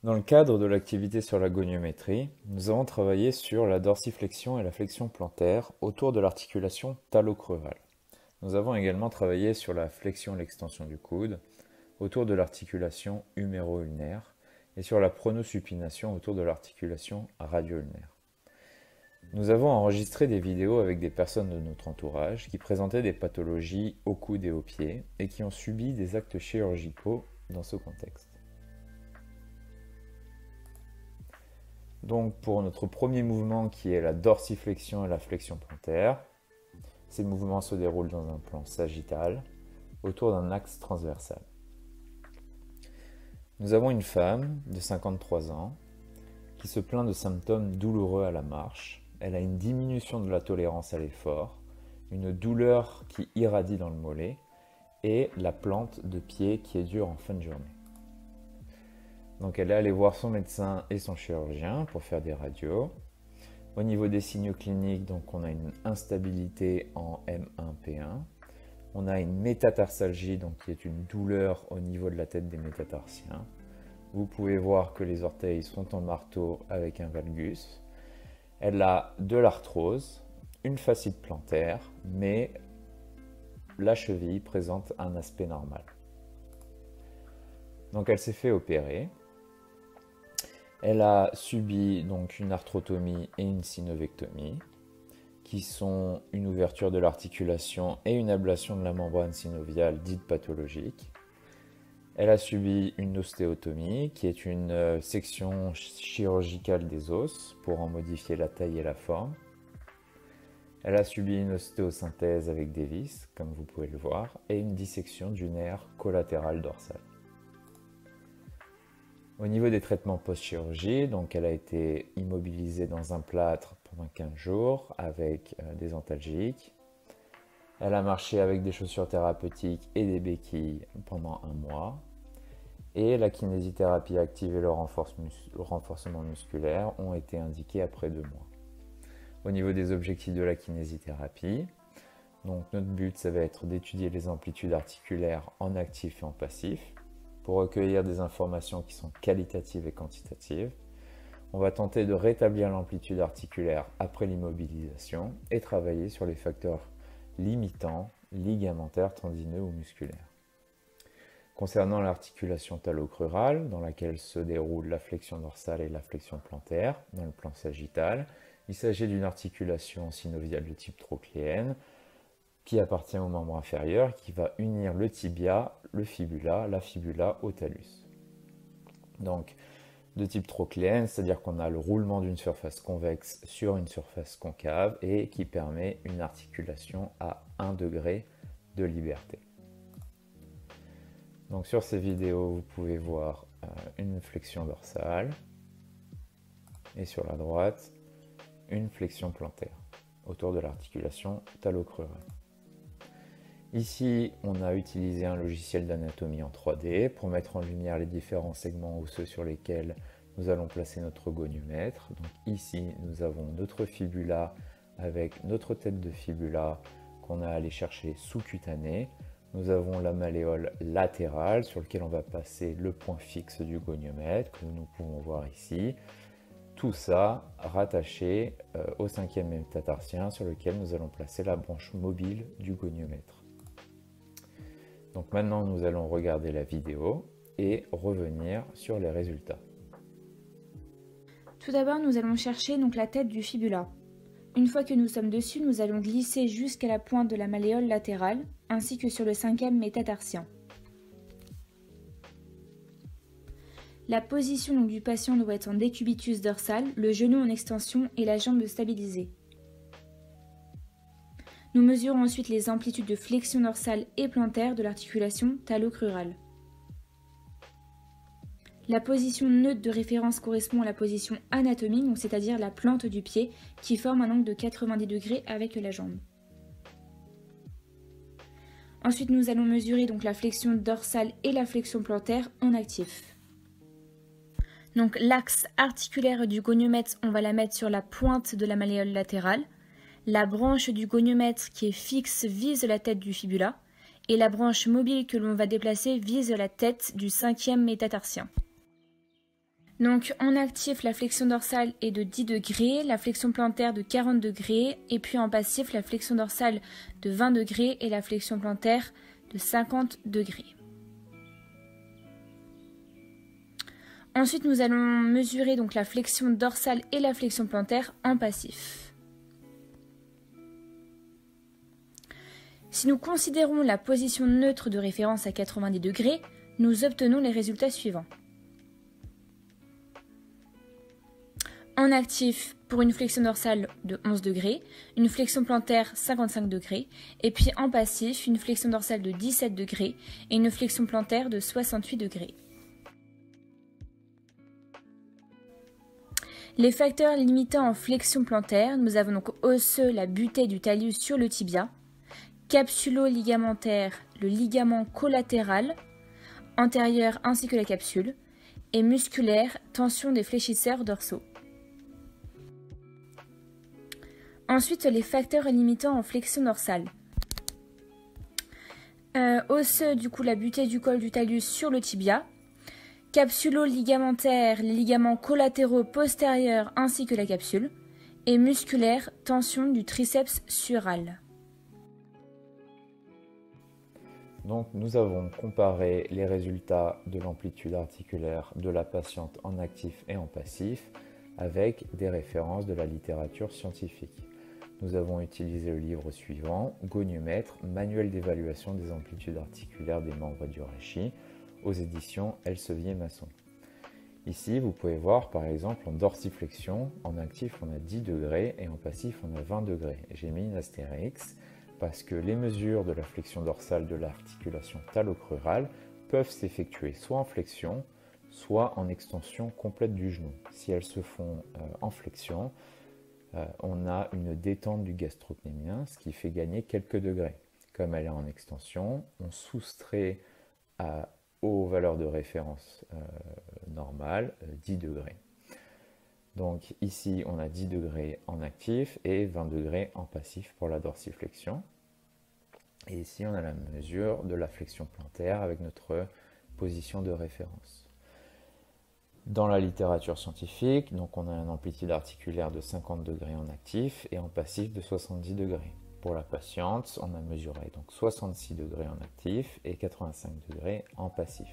Dans le cadre de l'activité sur la goniométrie, nous avons travaillé sur la dorsiflexion et la flexion plantaire autour de l'articulation talocrurale. Nous avons également travaillé sur la flexion et l'extension du coude autour de l'articulation huméro-ulnaire et sur la pronosupination autour de l'articulation radio-ulnaire. Nous avons enregistré des vidéos avec des personnes de notre entourage qui présentaient des pathologies au coude et aux pieds et qui ont subi des actes chirurgicaux dans ce contexte. Donc pour notre premier mouvement qui est la dorsiflexion et la flexion plantaire, ces mouvements se déroulent dans un plan sagittal autour d'un axe transversal. Nous avons une femme de 53 ans qui se plaint de symptômes douloureux à la marche. Elle a une diminution de la tolérance à l'effort, une douleur qui irradie dans le mollet et la plante de pied qui est dure en fin de journée. Donc elle est allée voir son médecin et son chirurgien pour faire des radios. Au niveau des signaux cliniques, donc on a une instabilité en M1-P1. On a une métatarsalgie, donc qui est une douleur au niveau de la tête des métatarsiens. Vous pouvez voir que les orteils sont en marteau avec un valgus. Elle a de l'arthrose, une fascite plantaire, mais la cheville présente un aspect normal. Donc elle s'est fait opérer. Elle a subi donc une arthrotomie et une synovectomie, qui sont une ouverture de l'articulation et une ablation de la membrane synoviale dite pathologique. Elle a subi une ostéotomie, qui est une section chirurgicale des os pour en modifier la taille et la forme. Elle a subi une ostéosynthèse avec des vis, comme vous pouvez le voir, et une dissection du nerf collatéral dorsal. Au niveau des traitements post-chirurgie, donc elle a été immobilisée dans un plâtre pendant 15 jours avec des antalgiques. Elle a marché avec des chaussures thérapeutiques et des béquilles pendant 1 mois. Et la kinésithérapie active et le renforcement musculaire ont été indiqués après 2 mois. Au niveau des objectifs de la kinésithérapie, donc notre but ça va être d'étudier les amplitudes articulaires en actif et en passif pour recueillir des informations qui sont qualitatives et quantitatives. On va tenter de rétablir l'amplitude articulaire après l'immobilisation et travailler sur les facteurs limitants, ligamentaires, tendineux ou musculaires. Concernant l'articulation talocrurale, dans laquelle se déroule la flexion dorsale et la flexion plantaire, dans le plan sagittal, il s'agit d'une articulation synoviale de type trochléenne qui appartient au membre inférieur, qui va unir le tibia, le fibula, la fibula au talus. Donc, de type trochléenne, c'est-à-dire qu'on a le roulement d'une surface convexe sur une surface concave et qui permet une articulation à 1 degré de liberté. Donc sur ces vidéos, vous pouvez voir une flexion dorsale et sur la droite, une flexion plantaire autour de l'articulation talocrurale. Ici, on a utilisé un logiciel d'anatomie en 3D pour mettre en lumière les différents segments osseux sur lesquels nous allons placer notre goniomètre. Donc ici, nous avons notre fibula avec notre tête de fibula qu'on a allé chercher sous-cutanée. Nous avons la malléole latérale sur laquelle on va passer le point fixe du goniomètre que nous pouvons voir ici. Tout ça rattaché au 5e métatarsien sur lequel nous allons placer la branche mobile du goniomètre. Donc maintenant, nous allons regarder la vidéo et revenir sur les résultats. Tout d'abord, nous allons chercher donc la tête du fibula. Une fois que nous sommes dessus, nous allons glisser jusqu'à la pointe de la malléole latérale, ainsi que sur le 5e métatarsien. La position donc, du patient doit être en décubitus dorsal, le genou en extension et la jambe stabilisée. Nous mesurons ensuite les amplitudes de flexion dorsale et plantaire de l'articulation talocrurale. La position neutre de référence correspond à la position anatomique, c'est-à-dire la plante du pied, qui forme un angle de 90 degrés avec la jambe. Ensuite, nous allons mesurer donc la flexion dorsale et la flexion plantaire en actif. Donc l'axe articulaire du goniomètre, on va la mettre sur la pointe de la malléole latérale. La branche du goniomètre qui est fixe vise la tête du fibula et la branche mobile que l'on va déplacer vise la tête du 5e métatarsien. Donc en actif, la flexion dorsale est de 10 degrés, la flexion plantaire de 40 degrés, et puis en passif, la flexion dorsale de 20 degrés et la flexion plantaire de 50 degrés. Ensuite, nous allons mesurer donc la flexion dorsale et la flexion plantaire en passif. Si nous considérons la position neutre de référence à 90 degrés, nous obtenons les résultats suivants. En actif, pour une flexion dorsale de 11 degrés, une flexion plantaire 55 degrés, et puis en passif, une flexion dorsale de 17 degrés et une flexion plantaire de 68 degrés. Les facteurs limitants en flexion plantaire, nous avons donc osseux, la butée du talus sur le tibia, capsulo-ligamentaire, le ligament collatéral, antérieur ainsi que la capsule, et musculaire, tension des fléchisseurs dorsaux. Ensuite, les facteurs limitants en flexion dorsale. Osseux, du coup, la butée du col du talus sur le tibia, capsulo-ligamentaire, les ligaments collatéraux postérieurs ainsi que la capsule, et musculaire, tension du triceps sural. Donc nous avons comparé les résultats de l'amplitude articulaire de la patiente en actif et en passif avec des références de la littérature scientifique. Nous avons utilisé le livre suivant, Goniomètre, manuel d'évaluation des amplitudes articulaires des membres du rachis, aux éditions Elsevier-Masson. Ici, vous pouvez voir par exemple en dorsiflexion, en actif on a 10 degrés et en passif on a 20 degrés. J'ai mis une astérix parce que les mesures de la flexion dorsale de l'articulation talocrurale peuvent s'effectuer soit en flexion, soit en extension complète du genou. Si elles se font en flexion, on a une détente du gastrocnémien, ce qui fait gagner quelques degrés. Comme elle est en extension, on soustrait aux valeurs de référence normales 10 degrés. Donc ici, on a 10 degrés en actif et 20 degrés en passif pour la dorsiflexion. Et ici, on a la mesure de la flexion plantaire avec notre position de référence. Dans la littérature scientifique, donc on a une amplitude articulaire de 50 degrés en actif et en passif de 70 degrés. Pour la patiente, on a mesuré donc 66 degrés en actif et 85 degrés en passif.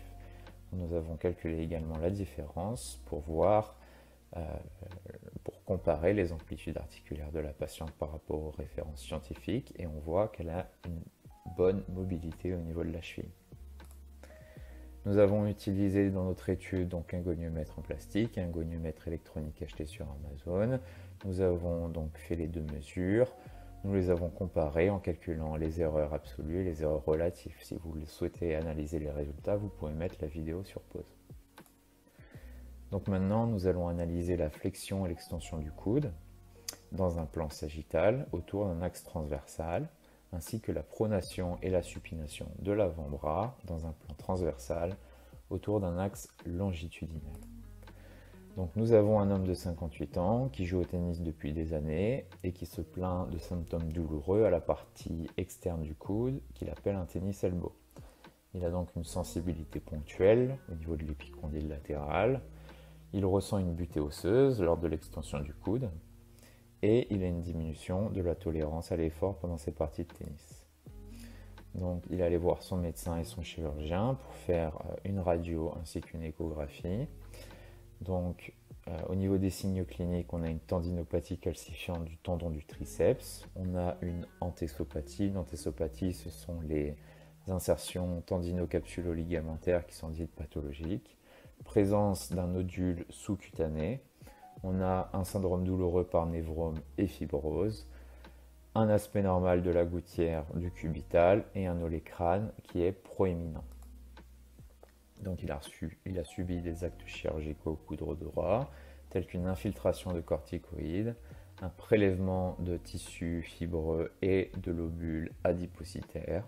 Nous avons calculé également la différence pour voir, pour comparer les amplitudes articulaires de la patiente par rapport aux références scientifiques et on voit qu'elle a une bonne mobilité au niveau de la cheville. Nous avons utilisé dans notre étude donc un goniomètre en plastique et un goniomètre électronique acheté sur Amazon. Nous avons donc fait les deux mesures. Nous les avons comparées en calculant les erreurs absolues et les erreurs relatives. Si vous souhaitez analyser les résultats, vous pouvez mettre la vidéo sur pause. Donc maintenant, nous allons analyser la flexion et l'extension du coude dans un plan sagittal autour d'un axe transversal, ainsi que la pronation et la supination de l'avant-bras dans un plan transversal autour d'un axe longitudinal. Donc nous avons un homme de 58 ans qui joue au tennis depuis des années et qui se plaint de symptômes douloureux à la partie externe du coude qu'il appelle un tennis elbow. Il a donc une sensibilité ponctuelle au niveau de l'épicondyle latéral. Il ressent une butée osseuse lors de l'extension du coude et il a une diminution de la tolérance à l'effort pendant ses parties de tennis. Donc il est allé voir son médecin et son chirurgien pour faire une radio ainsi qu'une échographie. Donc au niveau des signes cliniques, on a une tendinopathie calcifiante du tendon du triceps, on a une antessopathie. Une antessopathie, ce sont les insertions tendino-capsulo-ligamentaires qui sont dites pathologiques, présence d'un nodule sous-cutané, on a un syndrome douloureux par névrome et fibrose, un aspect normal de la gouttière du cubital et un olécrâne qui est proéminent. Donc il a subi des actes chirurgicaux au coude droit, tels qu'une infiltration de corticoïdes, un prélèvement de tissus fibreux et de lobules adipocytaires,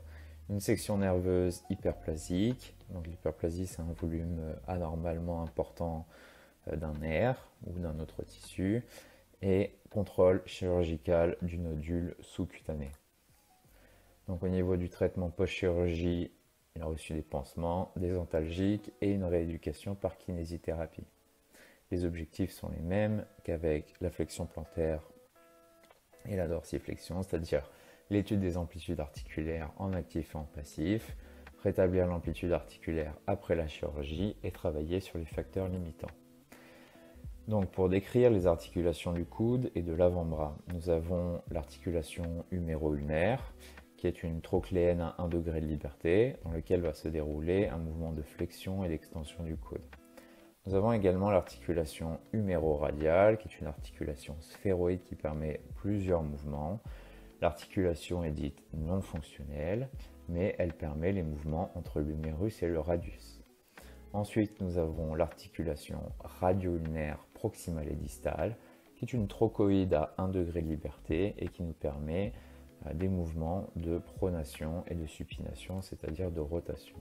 une section nerveuse hyperplasique. Donc l'hyperplasie, c'est un volume anormalement important d'un nerf ou d'un autre tissu, et contrôle chirurgical du nodule sous-cutané. Donc au niveau du traitement post-chirurgie, il a reçu des pansements, des antalgiques et une rééducation par kinésithérapie. Les objectifs sont les mêmes qu'avec la flexion plantaire et la dorsiflexion, c'est-à-dire l'étude des amplitudes articulaires en actif et en passif, rétablir l'amplitude articulaire après la chirurgie et travailler sur les facteurs limitants. Donc pour décrire les articulations du coude et de l'avant-bras, nous avons l'articulation huméro-ulnaire, qui est une trochléenne à 1 degré de liberté, dans lequel va se dérouler un mouvement de flexion et d'extension du coude. Nous avons également l'articulation huméro-radiale, qui est une articulation sphéroïde qui permet plusieurs mouvements. L'articulation est dite non fonctionnelle, mais elle permet les mouvements entre l'humérus et le radius. Ensuite, nous avons l'articulation radio-ulnaire proximale et distale, qui est une trochoïde à 1 degré de liberté et qui nous permet des mouvements de pronation et de supination, c'est-à-dire de rotation.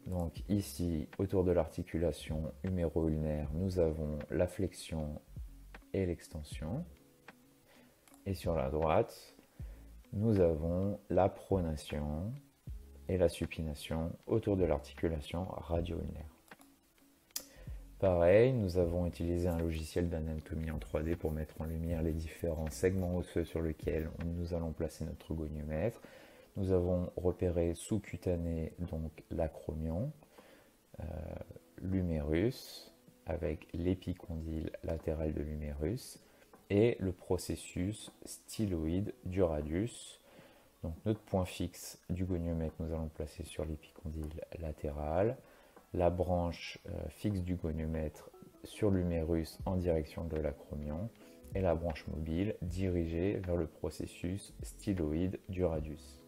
Donc ici, autour de l'articulation huméro-ulnaire, nous avons la flexion et l'extension. Et sur la droite, nous avons la pronation et la supination autour de l'articulation radio-ulnaire. Pareil, nous avons utilisé un logiciel d'anatomie en 3D pour mettre en lumière les différents segments osseux sur lesquels nous allons placer notre goniomètre. Nous avons repéré sous-cutané donc l'acromion, l'humérus avec l'épicondyle latéral de l'humérus et le processus styloïde du radius. Donc notre point fixe du goniomètre, nous allons le placer sur l'épicondyle latéral, la branche fixe du goniomètre sur l'humérus en direction de l'acromion et la branche mobile dirigée vers le processus styloïde du radius.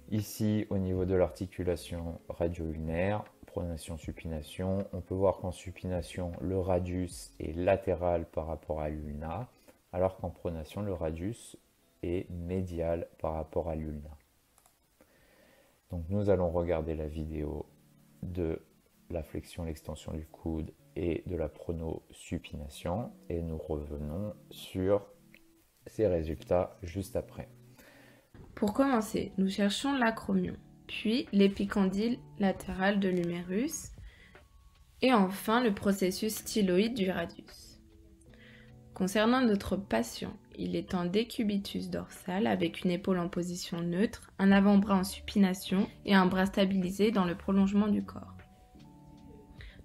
Ici, au niveau de l'articulation radio-ulnaire, pronation-supination, on peut voir qu'en supination, le radius est latéral par rapport à l'ulna, alors qu'en pronation, le radius est médial par rapport à l'ulna. Donc nous allons regarder la vidéo de la flexion et l'extension du coude et de la pronosupination et nous revenons sur ces résultats juste après. Pour commencer, nous cherchons l'acromion, puis l'épicondyle latéral de l'humérus et enfin le processus styloïde du radius. Concernant notre patient, il est en décubitus dorsal avec une épaule en position neutre, un avant-bras en supination et un bras stabilisé dans le prolongement du corps.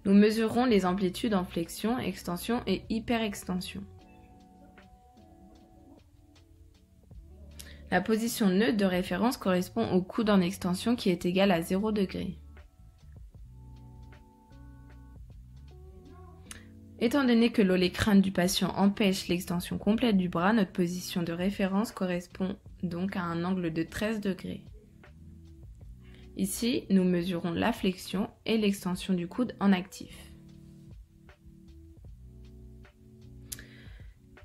Nous mesurons les amplitudes en flexion, extension et hyperextension. La position neutre de référence correspond au coude en extension qui est égal à 0 degré. Étant donné que l'olécrâne du patient empêche l'extension complète du bras, notre position de référence correspond donc à un angle de 13 degrés. Ici, nous mesurons la flexion et l'extension du coude en actif.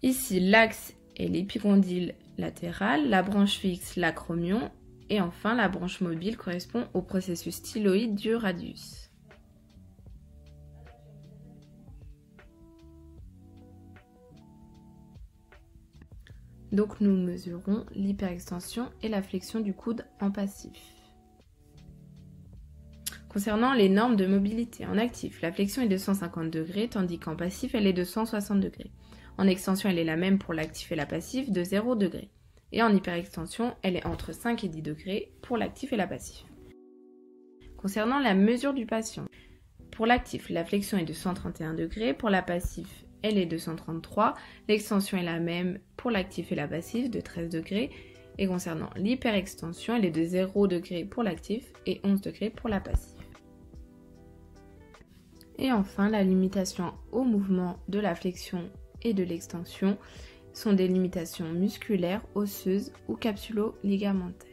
Ici, l'axe est l'épicondyle latéral, la branche fixe l'acromion et enfin la branche mobile correspond au processus styloïde du radius. Donc nous mesurons l'hyperextension et la flexion du coude en passif. Concernant les normes de mobilité, en actif, la flexion est de 150 degrés tandis qu'en passif elle est de 160 degrés. En extension, elle est la même pour l'actif et la passive de 0 degré. Et en hyperextension, elle est entre 5 et 10 degrés pour l'actif et la passive. Concernant la mesure du patient, pour l'actif, la flexion est de 131 degrés, pour la passive, elle est de 133, l'extension est la même pour l'actif et la passive de 13 degrés, et concernant l'hyperextension, elle est de 0 degré pour l'actif et 11 degrés pour la passive. Et enfin, la limitation au mouvement de la flexion et de l'extension sont des limitations musculaires, osseuses ou capsulo-ligamentaires.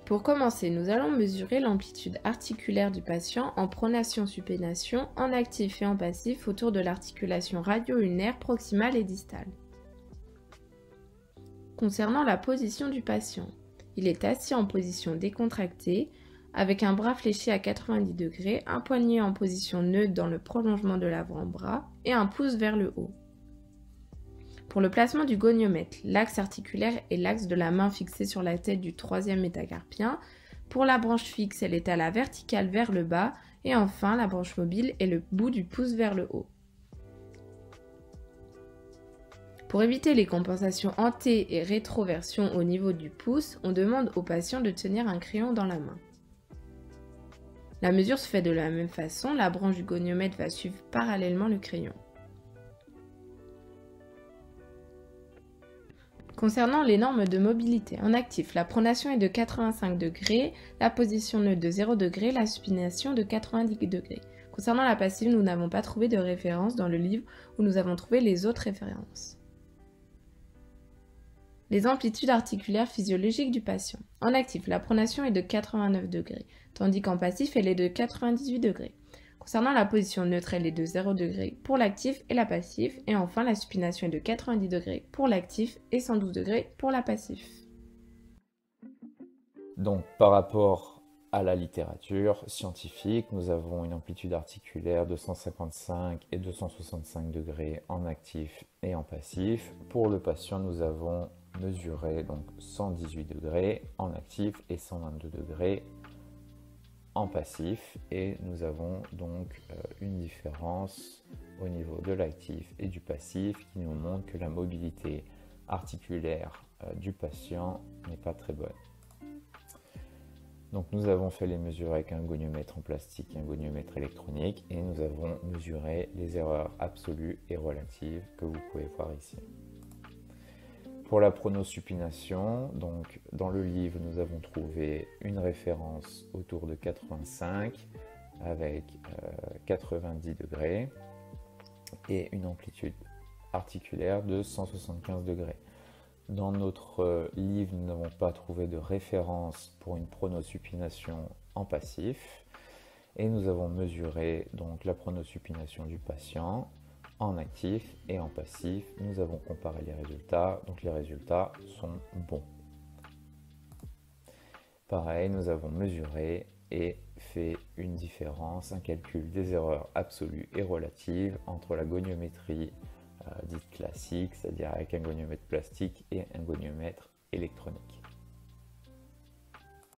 Pour commencer, nous allons mesurer l'amplitude articulaire du patient en pronation-supination, en actif et en passif autour de l'articulation radio-ulnaire proximale et distale. Concernant la position du patient, il est assis en position décontractée, avec un bras fléchi à 90 degrés, un poignet en position neutre dans le prolongement de l'avant-bras et un pouce vers le haut. Pour le placement du goniomètre, l'axe articulaire est l'axe de la main fixé sur la tête du troisième métacarpien. Pour la branche fixe, elle est à la verticale vers le bas. Et enfin, la branche mobile est le bout du pouce vers le haut. Pour éviter les compensations anté- et rétroversion au niveau du pouce, on demande au patient de tenir un crayon dans la main. La mesure se fait de la même façon, la branche du goniomètre va suivre parallèlement le crayon. Concernant les normes de mobilité, en actif, la pronation est de 85 degrés, la position neutre de 0 degré, la supination de 90 degrés. Concernant la passive, nous n'avons pas trouvé de référence dans le livre où nous avons trouvé les autres références. Les amplitudes articulaires physiologiques du patient. En actif, la pronation est de 89 degrés, tandis qu'en passif, elle est de 98 degrés. Concernant la position neutre, elle est de 0 degrés pour l'actif et la passive. Et enfin, la supination est de 90 degrés pour l'actif et 112 degrés pour la passive. Donc, par rapport à la littérature scientifique, nous avons une amplitude articulaire de 155 et 265 degrés en actif et en passif. Pour le patient, nous avons mesuré donc 118 degrés en actif et 122 degrés en passif, et nous avons donc une différence au niveau de l'actif et du passif qui nous montre que la mobilité articulaire du patient n'est pas très bonne. Donc nous avons fait les mesures avec un goniomètre en plastique et un goniomètre électronique, et nous avons mesuré les erreurs absolues et relatives que vous pouvez voir ici. Pour la pronosupination, donc dans le livre, nous avons trouvé une référence autour de 85 avec 90 degrés et une amplitude articulaire de 175 degrés. Dans notre livre, nous n'avons pas trouvé de référence pour une pronosupination en passif, et nous avons mesuré donc la pronosupination du patient en actif et en passif. Nous avons comparé les résultats, donc les résultats sont bons. Pareil, nous avons mesuré et fait une différence, un calcul des erreurs absolues et relatives entre la goniométrie dite classique, c'est-à-dire avec un goniomètre plastique, et un goniomètre électronique.